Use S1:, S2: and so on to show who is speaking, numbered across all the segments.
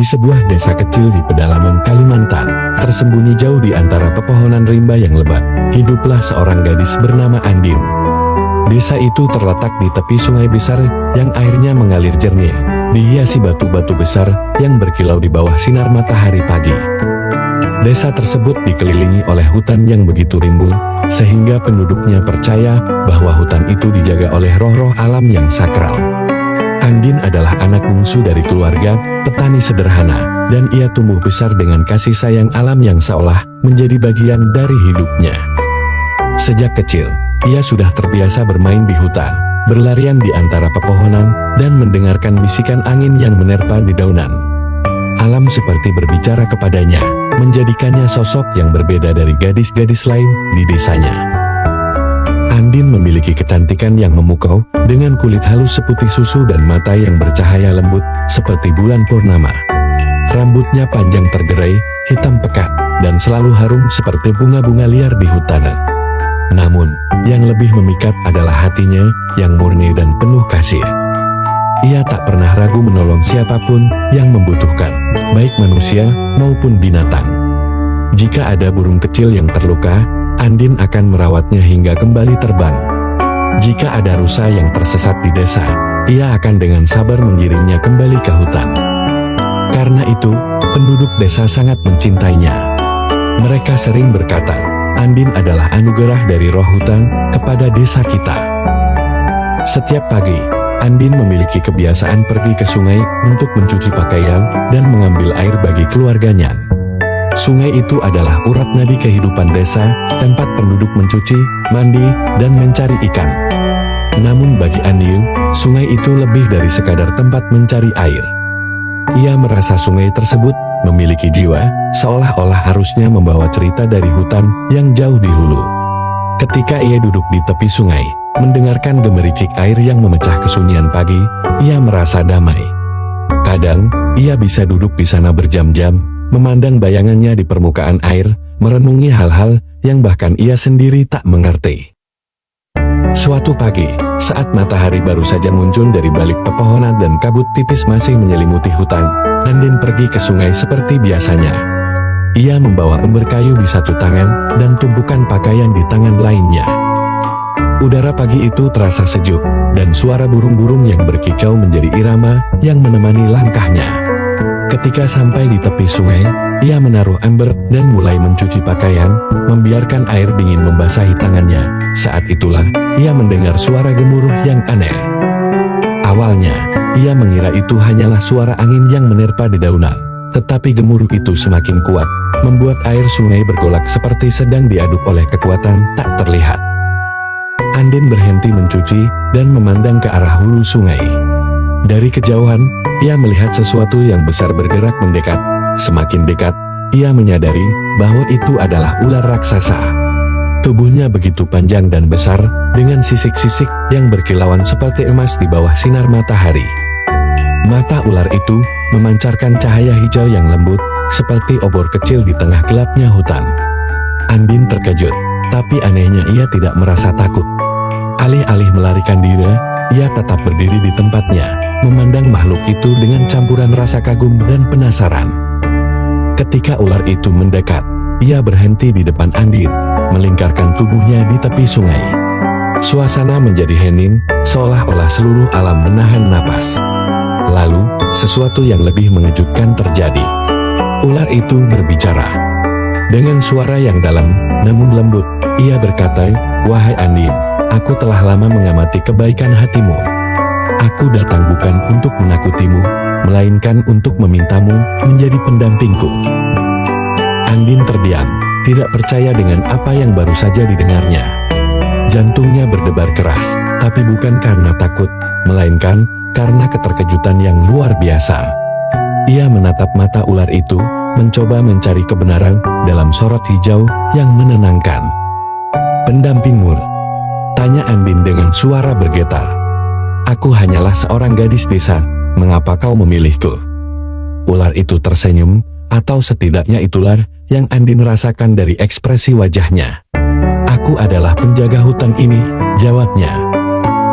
S1: Di sebuah desa kecil di pedalaman Kalimantan, tersembunyi jauh di antara pepohonan rimba yang lebat, hiduplah seorang gadis bernama Andin. Desa itu terletak di tepi sungai besar yang airnya mengalir jernih, dihiasi batu-batu besar yang berkilau di bawah sinar matahari pagi. Desa tersebut dikelilingi oleh hutan yang begitu rimbun, sehingga penduduknya percaya bahwa hutan itu dijaga oleh roh-roh alam yang sakral. Andin adalah anak bungsu dari keluarga petani sederhana, dan ia tumbuh besar dengan kasih sayang alam yang seolah menjadi bagian dari hidupnya. Sejak kecil, ia sudah terbiasa bermain di hutan, berlarian di antara pepohonan, dan mendengarkan bisikan angin yang menerpa di daunan. Alam seperti berbicara kepadanya, menjadikannya sosok yang berbeda dari gadis-gadis lain di desanya. Andin memiliki kecantikan yang memukau, dengan kulit halus seputih susu dan mata yang bercahaya lembut, seperti bulan purnama. Rambutnya panjang tergerai, hitam pekat, dan selalu harum seperti bunga-bunga liar di hutan. Namun, yang lebih memikat adalah hatinya, yang murni dan penuh kasih. Ia tak pernah ragu menolong siapapun yang membutuhkan, baik manusia maupun binatang. Jika ada burung kecil yang terluka, Andin akan merawatnya hingga kembali terbang. Jika ada rusa yang tersesat di desa, ia akan dengan sabar mengirimnya kembali ke hutan. Karena itu, penduduk desa sangat mencintainya. Mereka sering berkata, Andin adalah anugerah dari roh hutan kepada desa kita. Setiap pagi, Andin memiliki kebiasaan pergi ke sungai untuk mencuci pakaian dan mengambil air bagi keluarganya. Sungai itu adalah urat nadi kehidupan desa, tempat penduduk mencuci, mandi, dan mencari ikan. Namun bagi Andin, sungai itu lebih dari sekadar tempat mencari air. Ia merasa sungai tersebut memiliki jiwa, seolah-olah harusnya membawa cerita dari hutan yang jauh di hulu. Ketika ia duduk di tepi sungai, mendengarkan gemericik air yang memecah kesunyian pagi, ia merasa damai. Kadang, ia bisa duduk di sana berjam-jam, memandang bayangannya di permukaan air, merenungi hal-hal yang bahkan ia sendiri tak mengerti. Suatu pagi, saat matahari baru saja muncul dari balik pepohonan dan kabut tipis masih menyelimuti hutan, Andin pergi ke sungai seperti biasanya. Ia membawa ember kayu di satu tangan dan tumpukan pakaian di tangan lainnya. Udara pagi itu terasa sejuk, dan suara burung-burung yang berkicau menjadi irama yang menemani langkahnya. Ketika sampai di tepi sungai, ia menaruh ember dan mulai mencuci pakaian, membiarkan air dingin membasahi tangannya. Saat itulah, ia mendengar suara gemuruh yang aneh. Awalnya, ia mengira itu hanyalah suara angin yang menerpa dedaunan, tetapi gemuruh itu semakin kuat, membuat air sungai bergolak seperti sedang diaduk oleh kekuatan tak terlihat. Andin berhenti mencuci dan memandang ke arah hulu sungai. Dari kejauhan, ia melihat sesuatu yang besar bergerak mendekat. Semakin dekat, ia menyadari bahwa itu adalah ular raksasa. Tubuhnya begitu panjang dan besar, dengan sisik-sisik yang berkilauan seperti emas di bawah sinar matahari. Mata ular itu memancarkan cahaya hijau yang lembut, seperti obor kecil di tengah gelapnya hutan. Andin terkejut, tapi anehnya ia tidak merasa takut. Alih-alih melarikan diri, ia tetap berdiri di tempatnya, memandang makhluk itu dengan campuran rasa kagum dan penasaran. Ketika ular itu mendekat, ia berhenti di depan Andin, melingkarkan tubuhnya di tepi sungai. Suasana menjadi hening, seolah-olah seluruh alam menahan napas. Lalu, sesuatu yang lebih mengejutkan terjadi. Ular itu berbicara. Dengan suara yang dalam, namun lembut, ia berkata, "Wahai Andin, aku telah lama mengamati kebaikan hatimu. Aku datang bukan untuk menakutimu, melainkan untuk memintamu menjadi pendampingku." Andin terdiam, tidak percaya dengan apa yang baru saja didengarnya. Jantungnya berdebar keras, tapi bukan karena takut, melainkan karena keterkejutan yang luar biasa. Ia menatap mata ular itu, mencoba mencari kebenaran dalam sorot hijau yang menenangkan. "Pendampingmu?" tanya Andin dengan suara bergetar. "Aku hanyalah seorang gadis desa, mengapa kau memilihku?" Ular itu tersenyum, atau setidaknya itulah yang Andin rasakan dari ekspresi wajahnya. "Aku adalah penjaga hutan ini," jawabnya.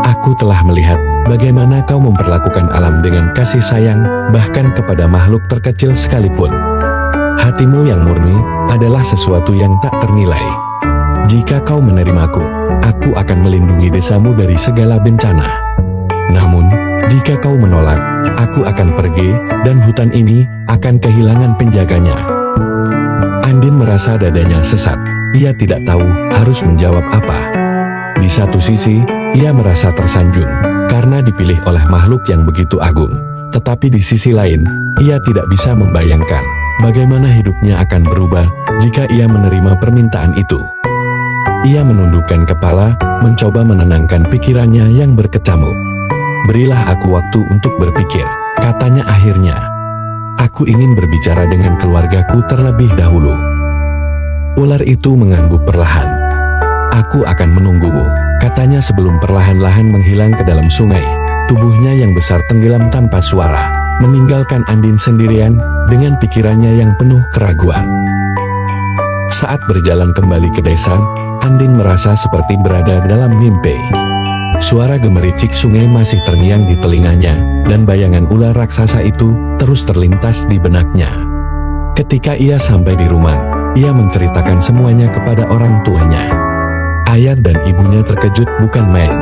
S1: "Aku telah melihat bagaimana kau memperlakukan alam dengan kasih sayang, bahkan kepada makhluk terkecil sekalipun. Hatimu yang murni adalah sesuatu yang tak ternilai. Jika kau menerimaku, aku akan melindungi desamu dari segala bencana. Namun, jika kau menolak, aku akan pergi, dan hutan ini akan kehilangan penjaganya. Andin merasa dadanya sesak. Ia tidak tahu harus menjawab apa. Di satu sisi, ia merasa tersanjung karena dipilih oleh makhluk yang begitu agung. Tetapi di sisi lain, ia tidak bisa membayangkan bagaimana hidupnya akan berubah jika ia menerima permintaan itu. Ia menundukkan kepala, mencoba menenangkan pikirannya yang berkecamuk. "Berilah aku waktu untuk berpikir," katanya akhirnya. "Aku ingin berbicara dengan keluargaku terlebih dahulu." Ular itu mengangguk perlahan. "Aku akan menunggumu," katanya sebelum perlahan-lahan menghilang ke dalam sungai. Tubuhnya yang besar tenggelam tanpa suara, meninggalkan Andin sendirian dengan pikirannya yang penuh keraguan. Saat berjalan kembali ke desa, Andin merasa seperti berada dalam mimpi. Suara gemericik sungai masih terngiang di telinganya, dan bayangan ular raksasa itu terus terlintas di benaknya. Ketika ia sampai di rumah, ia menceritakan semuanya kepada orang tuanya. Ayah dan ibunya terkejut bukan main.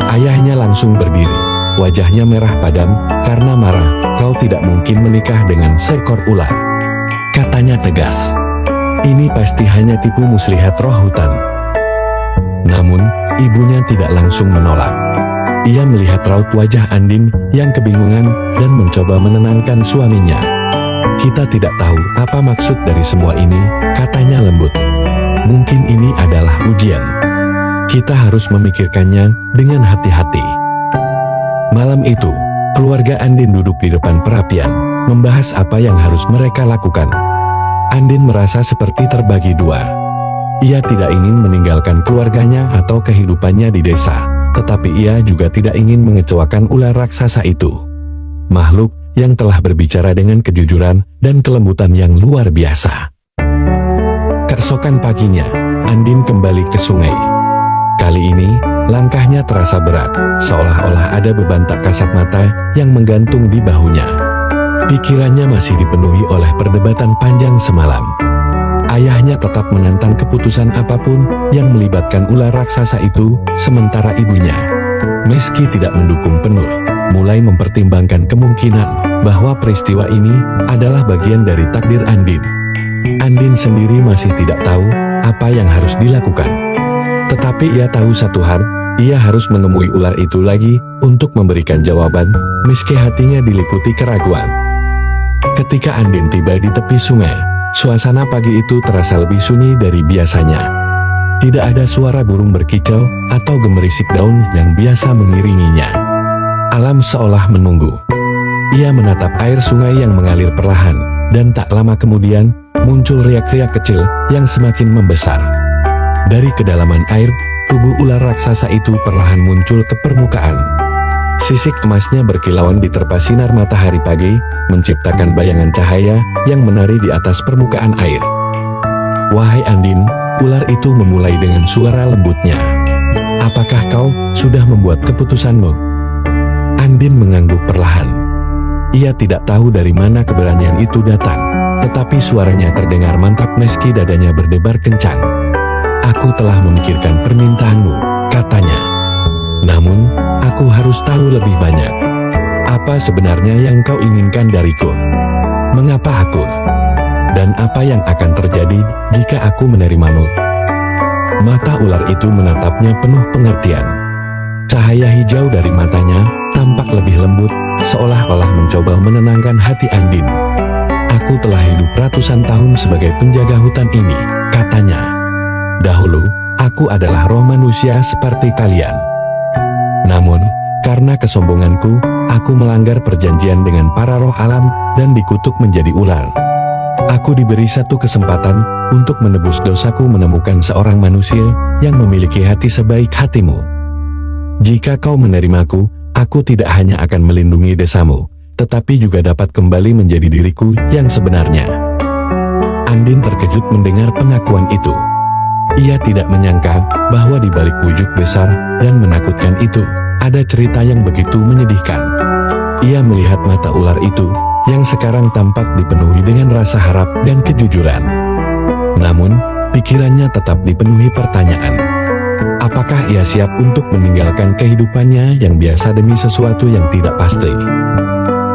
S1: Ayahnya langsung berdiri, wajahnya merah padam karena marah. "Kau tidak mungkin menikah dengan seekor ular," katanya tegas. "Ini pasti hanya tipu muslihat roh hutan." Namun, ibunya tidak langsung menolak. Ia melihat raut wajah Andin yang kebingungan dan mencoba menenangkan suaminya. "Kita tidak tahu apa maksud dari semua ini," katanya lembut. "Mungkin ini adalah ujian. Kita harus memikirkannya dengan hati-hati." Malam itu, keluarga Andin duduk di depan perapian, membahas apa yang harus mereka lakukan. Andin merasa seperti terbagi dua. Ia tidak ingin meninggalkan keluarganya atau kehidupannya di desa, tetapi ia juga tidak ingin mengecewakan ular raksasa itu. Makhluk yang telah berbicara dengan kejujuran dan kelembutan yang luar biasa. Keesokan paginya, Andin kembali ke sungai. Kali ini, langkahnya terasa berat, seolah-olah ada beban tak kasat mata yang menggantung di bahunya. Pikirannya masih dipenuhi oleh perdebatan panjang semalam. Ayahnya tetap menantang keputusan apapun yang melibatkan ular raksasa itu, sementara ibunya, meski tidak mendukung penuh, mulai mempertimbangkan kemungkinan bahwa peristiwa ini adalah bagian dari takdir Andin. Andin sendiri masih tidak tahu apa yang harus dilakukan. Tetapi ia tahu satu hal, ia harus menemui ular itu lagi untuk memberikan jawaban, meski hatinya diliputi keraguan. Ketika Andin tiba di tepi sungai, suasana pagi itu terasa lebih sunyi dari biasanya. Tidak ada suara burung berkicau atau gemerisik daun yang biasa mengiringinya. Alam seolah menunggu. Ia menatap air sungai yang mengalir perlahan, dan tak lama kemudian, muncul riak-riak kecil yang semakin membesar. Dari kedalaman air, tubuh ular raksasa itu perlahan muncul ke permukaan. Sisik emasnya berkilauan diterpa sinar matahari pagi, menciptakan bayangan cahaya yang menari di atas permukaan air. "Wahai Andin," ular itu memulai dengan suara lembutnya. "Apakah kau sudah membuat keputusanmu?" Andin mengangguk perlahan. Ia tidak tahu dari mana keberanian itu datang, tetapi suaranya terdengar mantap meski dadanya berdebar kencang. "Aku telah memikirkan permintaanmu," katanya. "Namun, aku harus tahu lebih banyak. Apa sebenarnya yang kau inginkan dariku? Mengapa aku? Dan apa yang akan terjadi jika aku menerimamu?" Mata ular itu menatapnya penuh pengertian. Cahaya hijau dari matanya tampak lebih lembut, seolah-olah mencoba menenangkan hati Andin. "Aku telah hidup ratusan tahun sebagai penjaga hutan ini," katanya. "Dahulu, aku adalah roh manusia seperti kalian. Namun, karena kesombonganku, aku melanggar perjanjian dengan para roh alam dan dikutuk menjadi ular. Aku diberi satu kesempatan untuk menebus dosaku menemukan seorang manusia yang memiliki hati sebaik hatimu. Jika kau menerimaku, aku tidak hanya akan melindungi desamu, tetapi juga dapat kembali menjadi diriku yang sebenarnya." Andin terkejut mendengar pengakuan itu. Ia tidak menyangka bahwa di balik wujud besar dan menakutkan itu, ada cerita yang begitu menyedihkan. Ia melihat mata ular itu, yang sekarang tampak dipenuhi dengan rasa harap dan kejujuran. Namun, pikirannya tetap dipenuhi pertanyaan. Apakah ia siap untuk meninggalkan kehidupannya yang biasa demi sesuatu yang tidak pasti?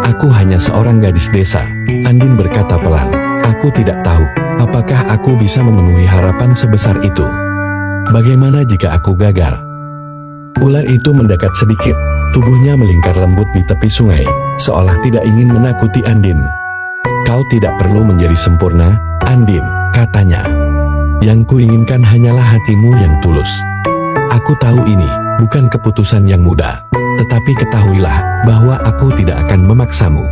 S1: Aku hanya seorang gadis desa, Andin berkata pelan. Aku tidak tahu, apakah aku bisa memenuhi harapan sebesar itu. Bagaimana jika aku gagal? Ular itu mendekat sedikit, tubuhnya melingkar lembut di tepi sungai, seolah tidak ingin menakuti Andin. Kau tidak perlu menjadi sempurna, Andin, katanya. Yang kuinginkan hanyalah hatimu yang tulus. Aku tahu ini bukan keputusan yang mudah, tetapi ketahuilah bahwa aku tidak akan memaksamu.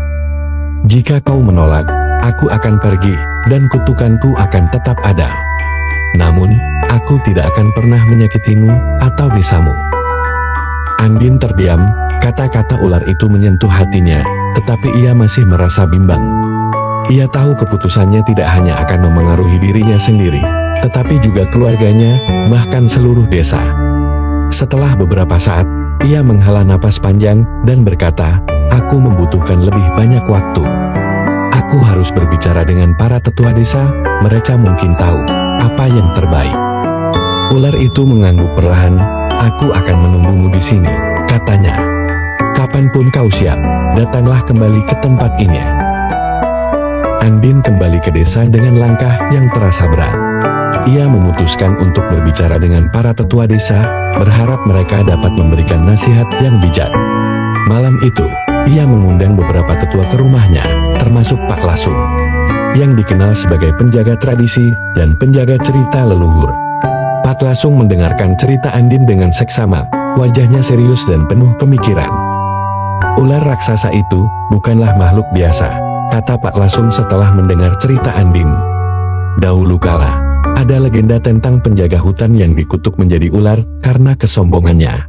S1: Jika kau menolak, aku akan pergi, dan kutukanku akan tetap ada. Namun, aku tidak akan pernah menyakitimu atau desamu. Andin terdiam, kata-kata ular itu menyentuh hatinya, tetapi ia masih merasa bimbang. Ia tahu keputusannya tidak hanya akan memengaruhi dirinya sendiri, tetapi juga keluarganya, bahkan seluruh desa. Setelah beberapa saat, ia menghela napas panjang dan berkata, aku membutuhkan lebih banyak waktu. Aku harus berbicara dengan para tetua desa, mereka mungkin tahu apa yang terbaik. Ular itu mengangguk perlahan, aku akan menunggumu di sini, katanya. Kapanpun kau siap, datanglah kembali ke tempat ini. Andin kembali ke desa dengan langkah yang terasa berat. Ia memutuskan untuk berbicara dengan para tetua desa, berharap mereka dapat memberikan nasihat yang bijak. Malam itu, ia mengundang beberapa tetua ke rumahnya, termasuk Pak Lasung, yang dikenal sebagai penjaga tradisi dan penjaga cerita leluhur. Pak Lasung mendengarkan cerita Andin dengan seksama, wajahnya serius dan penuh pemikiran. Ular raksasa itu bukanlah makhluk biasa, kata Pak Lasung setelah mendengar cerita Andin. Dahulu kala, ada legenda tentang penjaga hutan yang dikutuk menjadi ular karena kesombongannya.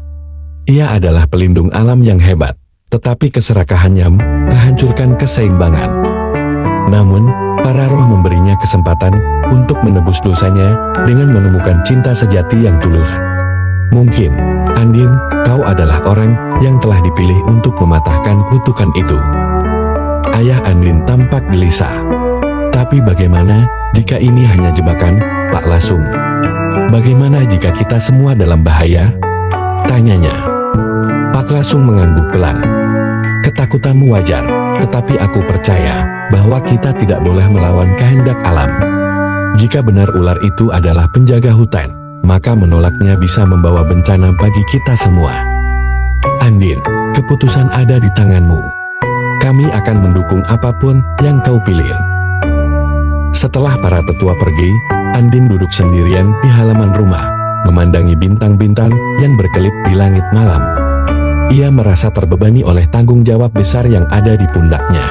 S1: Ia adalah pelindung alam yang hebat, tetapi keserakahannya menghancurkan keseimbangan. Namun, para roh memberinya kesempatan untuk menebus dosanya dengan menemukan cinta sejati yang tulus. Mungkin, Andin, kau adalah orang yang telah dipilih untuk mematahkan kutukan itu. Ayah Andin tampak gelisah. Tapi bagaimana jika ini hanya jebakan, Pak Lasung? Bagaimana jika kita semua dalam bahaya? Tanyanya. Pak Lasung mengangguk pelan. Ketakutanmu wajar, tetapi aku percaya bahwa kita tidak boleh melawan kehendak alam. Jika benar ular itu adalah penjaga hutan, maka menolaknya bisa membawa bencana bagi kita semua. Andin, keputusan ada di tanganmu. Kami akan mendukung apapun yang kau pilih. Setelah para tetua pergi, Andin duduk sendirian di halaman rumah, memandangi bintang-bintang yang berkelip di langit malam. Ia merasa terbebani oleh tanggung jawab besar yang ada di pundaknya.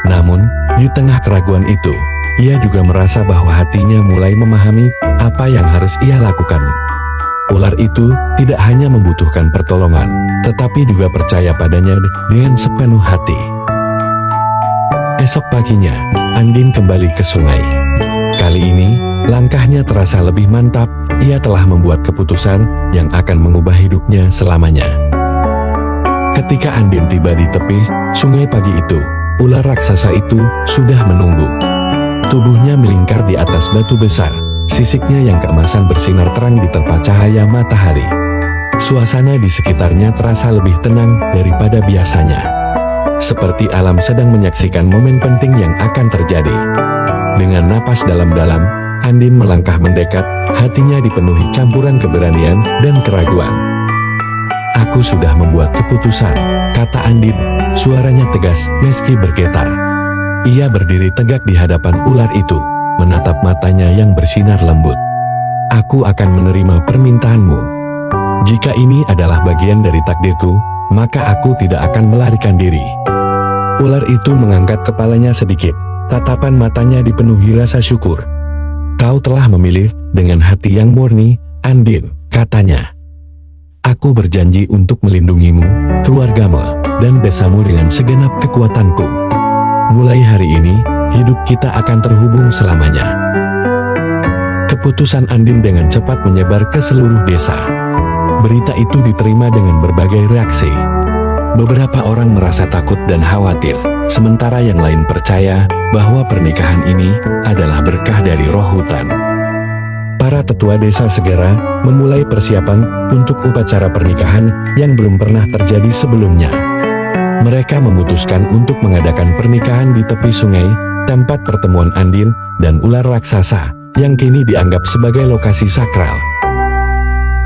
S1: Namun, di tengah keraguan itu, ia juga merasa bahwa hatinya mulai memahami apa yang harus ia lakukan. Ular itu tidak hanya membutuhkan pertolongan, tetapi juga percaya padanya dengan sepenuh hati. Esok paginya, Andin kembali ke sungai. Kali ini, langkahnya terasa lebih mantap, ia telah membuat keputusan yang akan mengubah hidupnya selamanya. Ketika Andin tiba di tepi sungai pagi itu, ular raksasa itu sudah menunggu. Tubuhnya melingkar di atas batu besar, sisiknya yang keemasan bersinar terang diterpa cahaya matahari. Suasana di sekitarnya terasa lebih tenang daripada biasanya. Seperti alam sedang menyaksikan momen penting yang akan terjadi. Dengan napas dalam-dalam, Andin melangkah mendekat, hatinya dipenuhi campuran keberanian dan keraguan. Aku sudah membuat keputusan, kata Andin, suaranya tegas meski bergetar. Ia berdiri tegak di hadapan ular itu, menatap matanya yang bersinar lembut. Aku akan menerima permintaanmu. Jika ini adalah bagian dari takdirku, maka aku tidak akan melarikan diri. Ular itu mengangkat kepalanya sedikit, tatapan matanya dipenuhi rasa syukur. Kau telah memilih dengan hati yang murni, Andin, katanya. Aku berjanji untuk melindungimu, keluargamu, dan desamu dengan segenap kekuatanku. Mulai hari ini, hidup kita akan terhubung selamanya. Keputusan Andin dengan cepat menyebar ke seluruh desa. berita itu diterima dengan berbagai reaksi. Beberapa orang merasa takut dan khawatir, sementara yang lain percaya bahwa pernikahan ini adalah berkah dari roh hutan. Para tetua desa segera memulai persiapan untuk upacara pernikahan yang belum pernah terjadi sebelumnya. Mereka memutuskan untuk mengadakan pernikahan di tepi sungai, tempat pertemuan Andin dan ular raksasa, yang kini dianggap sebagai lokasi sakral.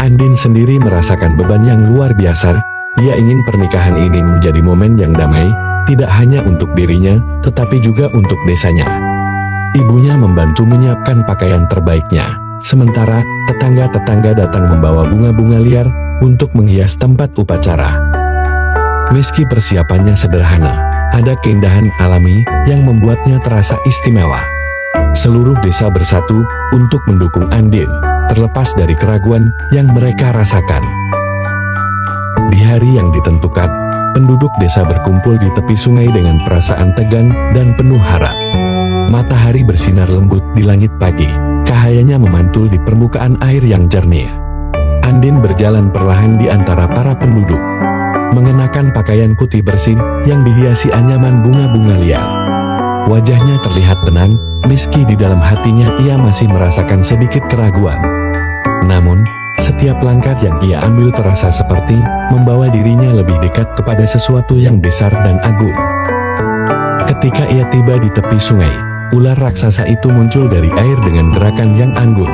S1: Andin sendiri merasakan beban yang luar biasa. Ia ingin pernikahan ini menjadi momen yang damai, tidak hanya untuk dirinya, tetapi juga untuk desanya. Ibunya membantu menyiapkan pakaian terbaiknya, sementara tetangga-tetangga datang membawa bunga-bunga liar untuk menghias tempat upacara. Meski persiapannya sederhana, ada keindahan alami yang membuatnya terasa istimewa. Seluruh desa bersatu untuk mendukung Andin, terlepas dari keraguan yang mereka rasakan. Di hari yang ditentukan, penduduk desa berkumpul di tepi sungai dengan perasaan tegang dan penuh harap. Matahari bersinar lembut di langit pagi, cahayanya memantul di permukaan air yang jernih. Andin berjalan perlahan di antara para penduduk, mengenakan pakaian putih bersih yang dihiasi anyaman bunga-bunga liar. Wajahnya terlihat tenang, meski di dalam hatinya ia masih merasakan sedikit keraguan. Namun, setiap langkah yang ia ambil terasa seperti membawa dirinya lebih dekat kepada sesuatu yang besar dan agung. Ketika ia tiba di tepi sungai, ular raksasa itu muncul dari air dengan gerakan yang anggun.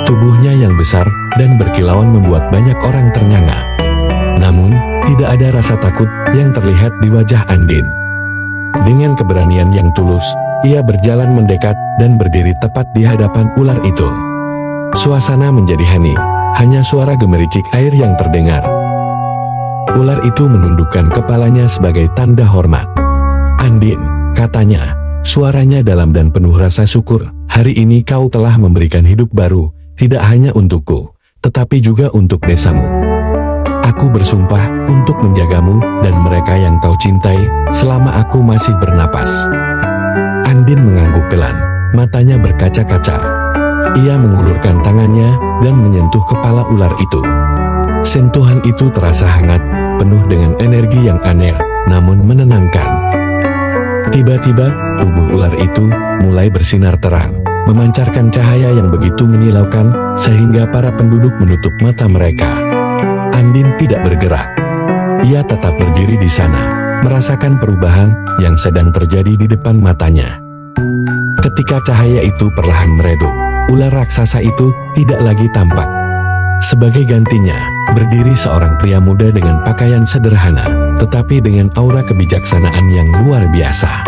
S1: Tubuhnya yang besar dan berkilauan membuat banyak orang ternganga. Namun, tidak ada rasa takut yang terlihat di wajah Andin. Dengan keberanian yang tulus, ia berjalan mendekat dan berdiri tepat di hadapan ular itu. Suasana menjadi hening, hanya suara gemericik air yang terdengar. Ular itu menundukkan kepalanya sebagai tanda hormat. "Andin," katanya, suaranya dalam dan penuh rasa syukur, "hari ini kau telah memberikan hidup baru, tidak hanya untukku, tetapi juga untuk desamu. Aku bersumpah untuk menjagamu dan mereka yang kau cintai selama aku masih bernapas." Andin mengangguk pelan, matanya berkaca-kaca. Ia mengulurkan tangannya dan menyentuh kepala ular itu. Sentuhan itu terasa hangat, penuh dengan energi yang aneh, namun menenangkan. Tiba-tiba, tubuh ular itu mulai bersinar terang, memancarkan cahaya yang begitu menyilaukan, sehingga para penduduk menutup mata mereka. Andin tidak bergerak. Ia tetap berdiri di sana, merasakan perubahan yang sedang terjadi di depan matanya. Ketika cahaya itu perlahan meredup, ular raksasa itu tidak lagi tampak. Sebagai gantinya, berdiri seorang pria muda dengan pakaian sederhana, tetapi dengan aura kebijaksanaan yang luar biasa.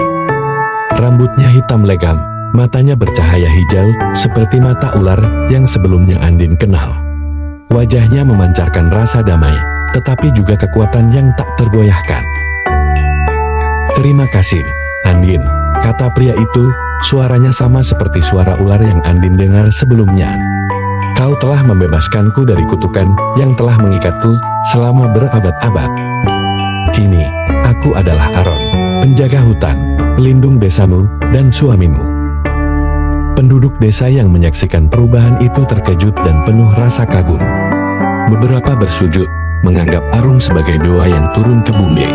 S1: Rambutnya hitam legam, matanya bercahaya hijau, seperti mata ular yang sebelumnya Andin kenal. Wajahnya memancarkan rasa damai, tetapi juga kekuatan yang tak tergoyahkan. "Terima kasih, Andin," kata pria itu, suaranya sama seperti suara ular yang Andin dengar sebelumnya. "Kau telah membebaskanku dari kutukan yang telah mengikatku selama berabad-abad. Kini, aku adalah Aron, penjaga hutan, pelindung desamu, dan suamimu." Penduduk desa yang menyaksikan perubahan itu terkejut dan penuh rasa kagum. Beberapa bersujud, menganggap Arung sebagai doa yang turun ke bumi.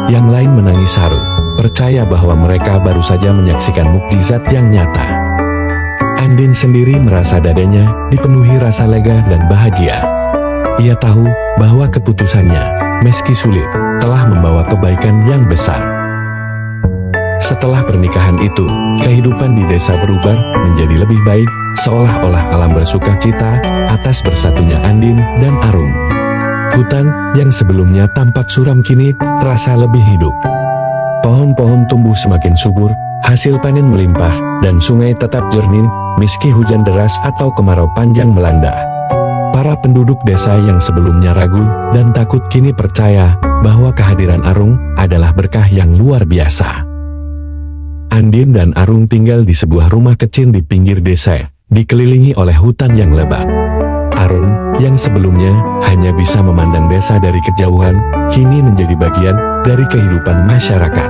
S1: Yang lain menangis haru, percaya bahwa mereka baru saja menyaksikan mukjizat yang nyata. Andin sendiri merasa dadanya dipenuhi rasa lega dan bahagia. Ia tahu bahwa keputusannya, meski sulit, telah membawa kebaikan yang besar. Setelah pernikahan itu, kehidupan di desa berubah menjadi lebih baik, seolah-olah alam bersuka cita atas bersatunya Andin dan Arung. Hutan yang sebelumnya tampak suram kini terasa lebih hidup. Pohon-pohon tumbuh semakin subur, hasil panen melimpah, dan sungai tetap jernih meski hujan deras atau kemarau panjang melanda. Para penduduk desa yang sebelumnya ragu dan takut kini percaya bahwa kehadiran Arung adalah berkah yang luar biasa. Andin dan Arung tinggal di sebuah rumah kecil di pinggir desa, dikelilingi oleh hutan yang lebat. Arung, yang sebelumnya hanya bisa memandang desa dari kejauhan, kini menjadi bagian dari kehidupan masyarakat.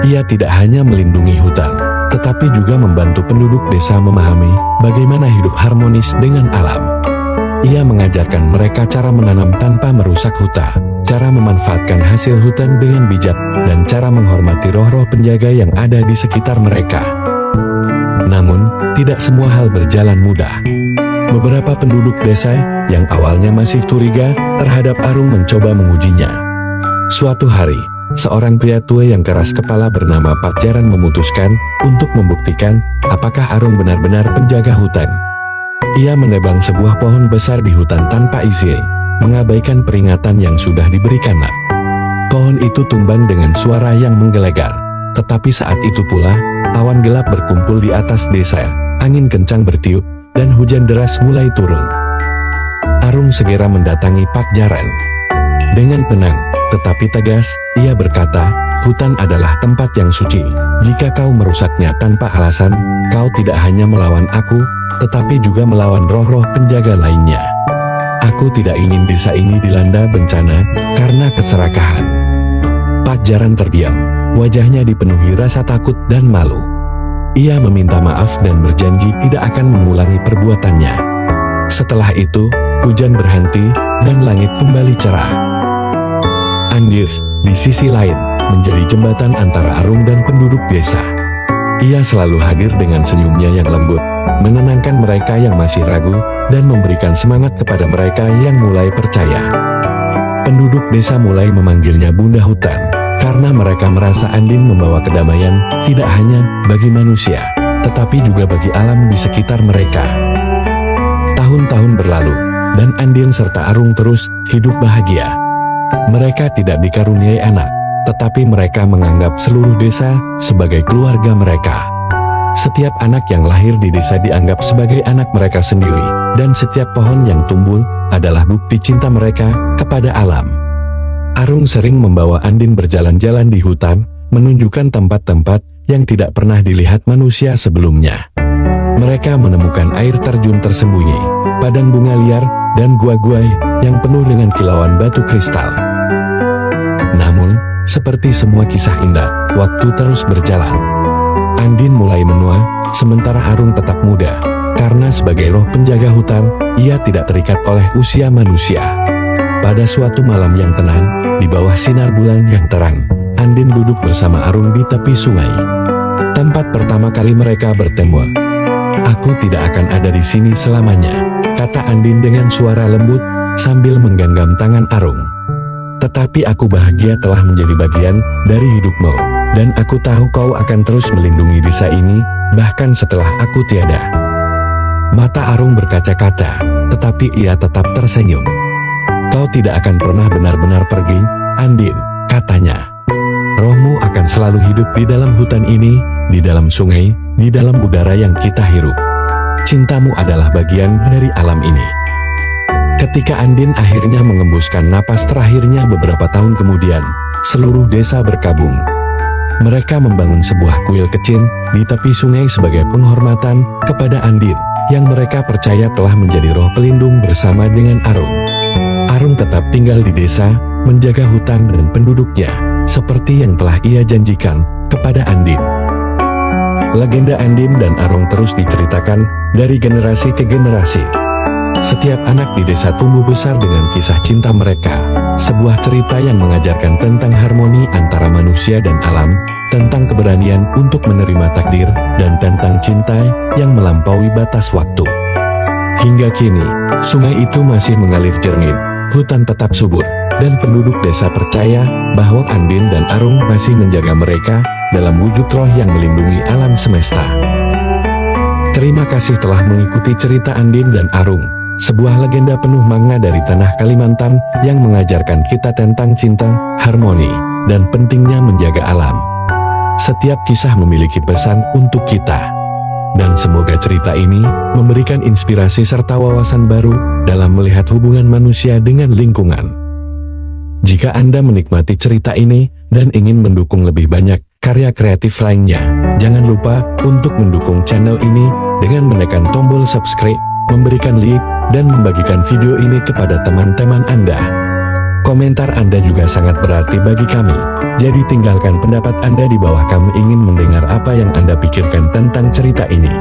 S1: Ia tidak hanya melindungi hutan, tetapi juga membantu penduduk desa memahami bagaimana hidup harmonis dengan alam. ia mengajarkan mereka cara menanam tanpa merusak hutan, cara memanfaatkan hasil hutan dengan bijak, dan cara menghormati roh-roh penjaga yang ada di sekitar mereka. Namun, tidak semua hal berjalan mudah. Beberapa penduduk desa yang awalnya masih curiga terhadap Arung mencoba mengujinya. Suatu hari, seorang pria tua yang keras kepala bernama Pak Jaran memutuskan untuk membuktikan apakah Arung benar-benar penjaga hutan. Ia menebang sebuah pohon besar di hutan tanpa izin, mengabaikan peringatan yang sudah diberikannya. Pohon itu tumbang dengan suara yang menggelegar. Tetapi saat itu pula, awan gelap berkumpul di atas desa, angin kencang bertiup, dan hujan deras mulai turun. Arung segera mendatangi Pak Jaran. Dengan tenang, tetapi tegas, ia berkata, "Hutan adalah tempat yang suci. Jika kau merusaknya tanpa alasan, kau tidak hanya melawan aku, tetapi juga melawan roh-roh penjaga lainnya. Aku tidak ingin desa ini dilanda bencana karena keserakahan." Pak Jaran terdiam, wajahnya dipenuhi rasa takut dan malu. Ia meminta maaf dan berjanji tidak akan mengulangi perbuatannya. Setelah itu, hujan berhenti dan langit kembali cerah. Andirs, di sisi lain, menjadi jembatan antara Arung dan penduduk desa. Ia selalu hadir dengan senyumnya yang lembut, menenangkan mereka yang masih ragu, dan memberikan semangat kepada mereka yang mulai percaya. Penduduk desa mulai memanggilnya Bunda Hutan, karena mereka merasa Andin membawa kedamaian, tidak hanya bagi manusia, tetapi juga bagi alam di sekitar mereka. Tahun-tahun berlalu, dan Andin serta Arung terus hidup bahagia. Mereka tidak dikaruniai anak, tetapi mereka menganggap seluruh desa sebagai keluarga mereka. Setiap anak yang lahir di desa dianggap sebagai anak mereka sendiri, dan setiap pohon yang tumbuh adalah bukti cinta mereka kepada alam. Arung sering membawa Andin berjalan-jalan di hutan, menunjukkan tempat-tempat yang tidak pernah dilihat manusia sebelumnya. Mereka menemukan air terjun tersembunyi, padang bunga liar, dan gua-gua yang penuh dengan kilauan batu kristal. Namun, seperti semua kisah indah, waktu terus berjalan. Andin mulai menua, sementara Arung tetap muda, karena sebagai roh penjaga hutan, ia tidak terikat oleh usia manusia. Pada suatu malam yang tenang, di bawah sinar bulan yang terang, Andin duduk bersama Arung di tepi sungai. Tempat pertama kali mereka bertemu. "Aku tidak akan ada di sini selamanya," kata Andin dengan suara lembut, sambil menggenggam tangan Arung. "Tetapi aku bahagia telah menjadi bagian dari hidupmu, dan aku tahu kau akan terus melindungi desa ini, bahkan setelah aku tiada." Mata Arung berkaca-kaca, tetapi ia tetap tersenyum. "Kau tidak akan pernah benar-benar pergi, Andin," katanya. "Rohmu akan selalu hidup di dalam hutan ini, di dalam sungai, di dalam udara yang kita hirup. Cintamu adalah bagian dari alam ini." Ketika Andin akhirnya mengembuskan napas terakhirnya beberapa tahun kemudian, seluruh desa berkabung. Mereka membangun sebuah kuil kecil di tepi sungai sebagai penghormatan kepada Andin, yang mereka percaya telah menjadi roh pelindung bersama dengan Arung. Arung tetap tinggal di desa, menjaga hutan dan penduduknya, seperti yang telah ia janjikan kepada Andin. Legenda Andin dan Arung terus diceritakan dari generasi ke generasi. Setiap anak di desa tumbuh besar dengan kisah cinta mereka, sebuah cerita yang mengajarkan tentang harmoni antara manusia dan alam, tentang keberanian untuk menerima takdir, dan tentang cinta yang melampaui batas waktu. Hingga kini, sungai itu masih mengalir jernih, hutan tetap subur, dan penduduk desa percaya bahwa Andin dan Arung masih menjaga mereka dalam wujud roh yang melindungi alam semesta. Terima kasih telah mengikuti cerita Andin dan Arung, sebuah legenda penuh makna dari tanah Kalimantan yang mengajarkan kita tentang cinta, harmoni, dan pentingnya menjaga alam. Setiap kisah memiliki pesan untuk kita. Dan semoga cerita ini memberikan inspirasi serta wawasan baru dalam melihat hubungan manusia dengan lingkungan. Jika Anda menikmati cerita ini dan ingin mendukung lebih banyak karya kreatif lainnya, jangan lupa untuk mendukung channel ini dengan menekan tombol subscribe, memberikan like, dan membagikan video ini kepada teman-teman Anda. Komentar Anda juga sangat berarti bagi kami, jadi tinggalkan pendapat Anda di bawah. Kami ingin mendengar apa yang Anda pikirkan tentang cerita ini.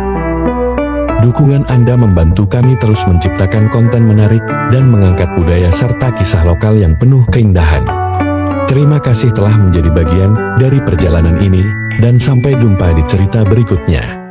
S1: Dukungan Anda membantu kami terus menciptakan konten menarik dan mengangkat budaya serta kisah lokal yang penuh keindahan. Terima kasih telah menjadi bagian dari perjalanan ini, dan sampai jumpa di cerita berikutnya.